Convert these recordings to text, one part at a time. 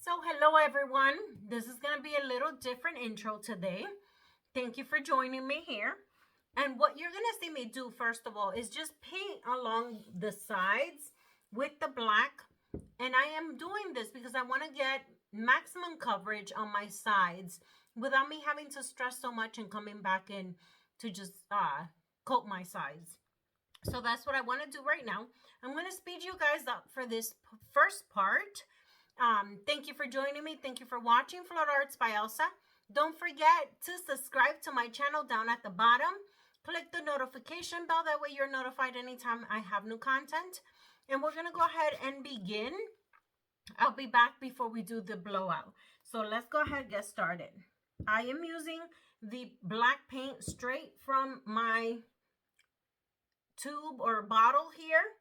So hello everyone, this is going to be a little different intro today. Thank you for joining me here. And what you're going to see me do first of all is just paint along the sides with the black. And I am doing this because I want to get maximum coverage on my sides without me having to stress so much and coming back in to just coat my sides. So that's what I want to do right now. I'm going to speed you guys up for this first part. Thank you for joining me. Thank you for watching Float Arts by Elsa. Don't forget to subscribe to my channel down at the bottom. Click the notification bell. That way you're notified anytime I have new content. And we're going to go ahead and begin. I'll be back before we do the blowout. So let's go ahead and get started. I am using the black paint straight from my tube or bottle here.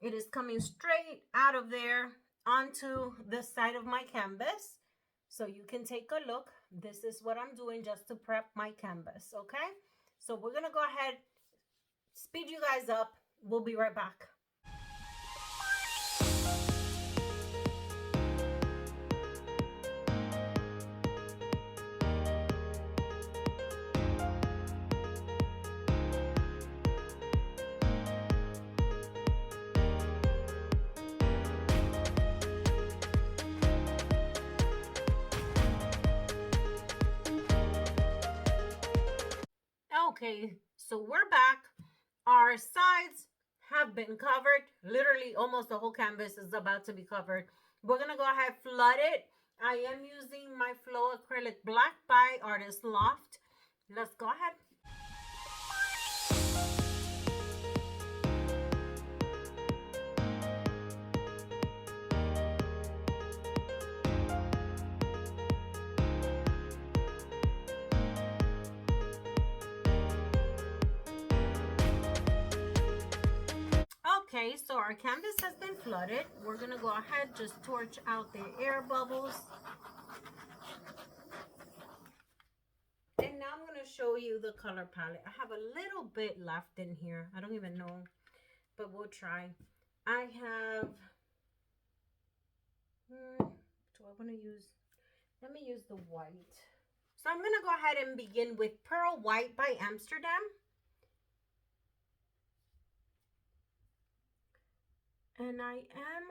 It is coming straight out of there onto the side of my canvas, so you can take a look. This is what I'm doing just to prep my canvas. Okay, so we're gonna go ahead, speed you guys up. We'll be right back. Okay, so we're back. Our sides have been covered. Literally almost the whole canvas is about to be covered. We're gonna go ahead, flood it. I am using my Flow Acrylic Black by Artist Loft. Let's go ahead. Okay, so our canvas has been flooded. We're gonna go ahead, just torch out the air bubbles. And now I'm gonna show you the color palette. I have a little bit left in here. I don't even know, but we'll try. I have, do I wanna use, let me use the white. So I'm gonna go ahead and begin with Pearl White by Amsterdam. And I am,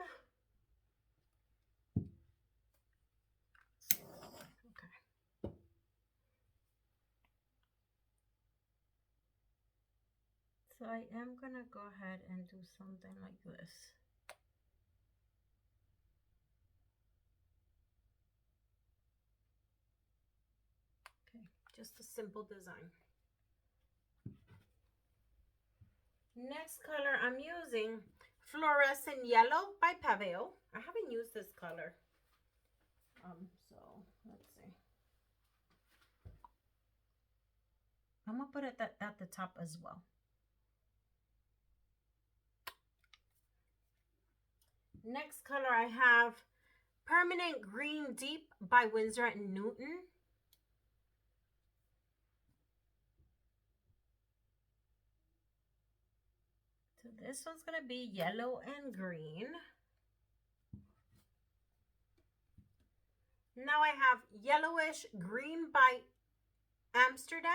okay. So I am gonna go ahead and do something like this. Okay, just a simple design. Next color I'm using Fluorescent Yellow by Pebeo. I haven't used this color. So let's see. I'm gonna put it at the top as well. Next color I have Permanent Green Deep by Winsor and Newton. So this one's gonna be yellow and green. Now I have Yellowish Green by Amsterdam.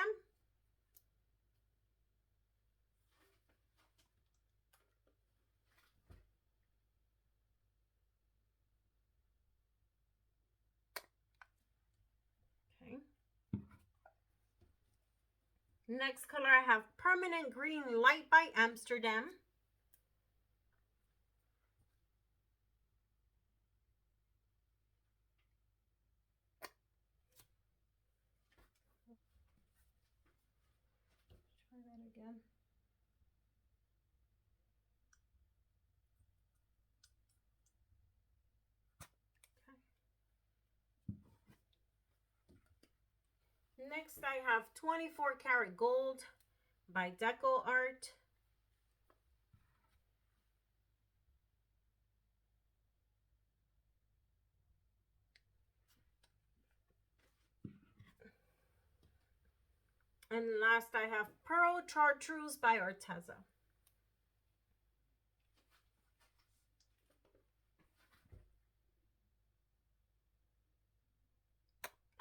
Okay. Next color I have Permanent Green Light by Amsterdam. Try that again. Okay. Next I have 24 Karat Gold by DecoArt. And last I have Pearl Chartreuse by Arteza.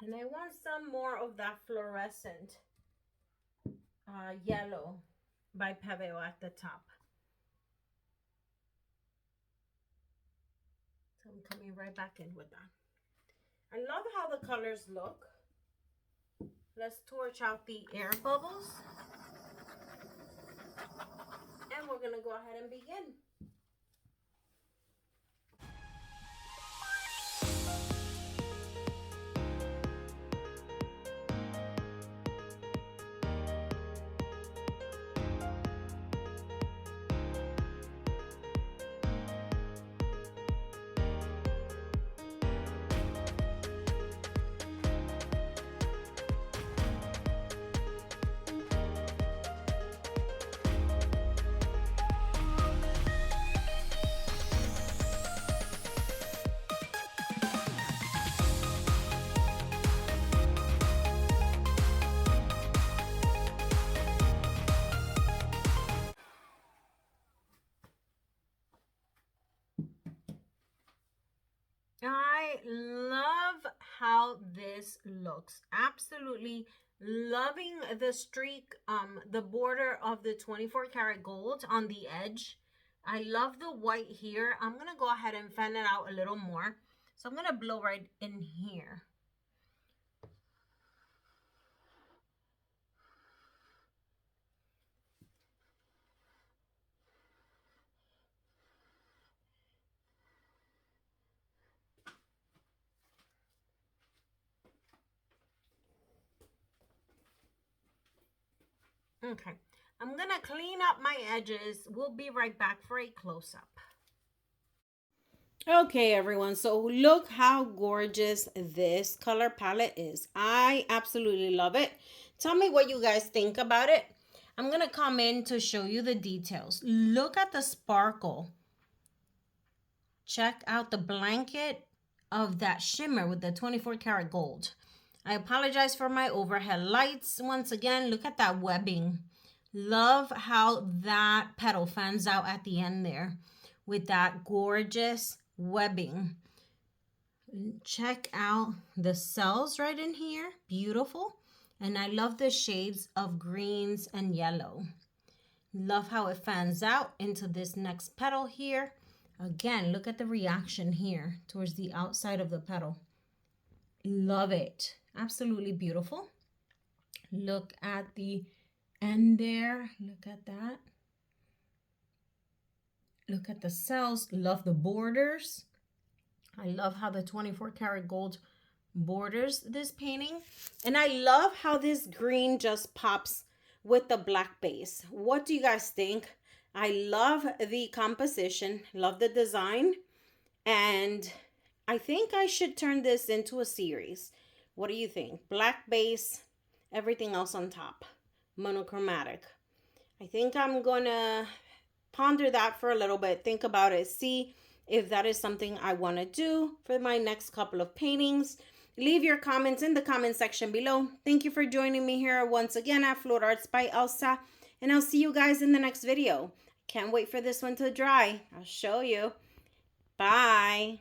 And I want some more of that fluorescent yellow by Pebeo at the top. So I'm coming right back in with that. I love how the colors look. Let's torch out the air bubbles. And we're going to go ahead and begin. I love how this looks. Absolutely loving the streak, the border of the 24 karat gold on the edge. I love the white here. I'm going to go ahead and fan it out a little more. So I'm going to blow right in here. Okay, I'm gonna clean up my edges. We'll be right back for a close-up. Okay, everyone, so look how gorgeous this color palette is. I absolutely love it. Tell me what you guys think about it. I'm gonna come in to show you the details. Look at the sparkle. Check out the blanket of that shimmer with the 24 karat gold. I apologize for my overhead lights. Once again, look at that webbing. Love how that petal fans out at the end there with that gorgeous webbing. Check out the cells right in here. Beautiful. And I love the shades of greens and yellow. Love how it fans out into this next petal here. Again, look at the reaction here towards the outside of the petal. Love it. Absolutely beautiful. Look at the end there. Look at that. Look at the cells. Love the borders. I love how the 24 karat gold borders this painting. And I love how this green just pops with the black base. What do you guys think? I love the composition. Love the design. And I think I should turn this into a series. What do you think? Black base, everything else on top. Monochromatic. I think I'm going to ponder that for a little bit. Think about it. See if that is something I want to do for my next couple of paintings. Leave your comments in the comment section below. Thank you for joining me here once again at Float Arts by Elsa. And I'll see you guys in the next video. Can't wait for this one to dry. I'll show you. Bye.